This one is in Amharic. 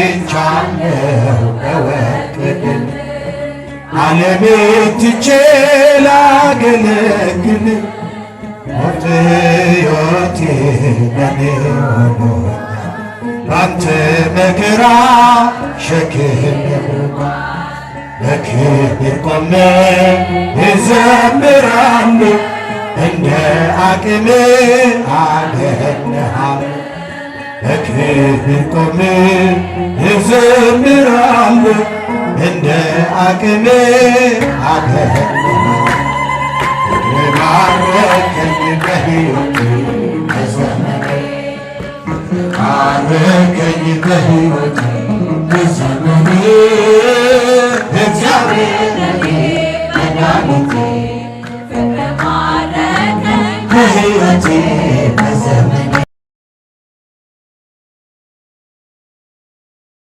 ተገዝቻለሁ በወርቅ ድል ዓለሜን ትቼ ላገለግል ሞት ሕይወቴ ለኔ ሆኖኛል ባንተ መከራ ሸክም በክብር ቆሜ እዘምራለሁ እንደ አቅሜ አገኘሃለሁ በክብር ቆሜ እዘምራለሁ እንደ አቅሜ አገኘሃለሁ ማረከኝ በሕይወቴ በዘመኔ ማረከኝ በሕይወቴ በዘመኔ እግዚአብሔር መድኃኒቴ ፍቅር ማረከኝ በሕይወቴ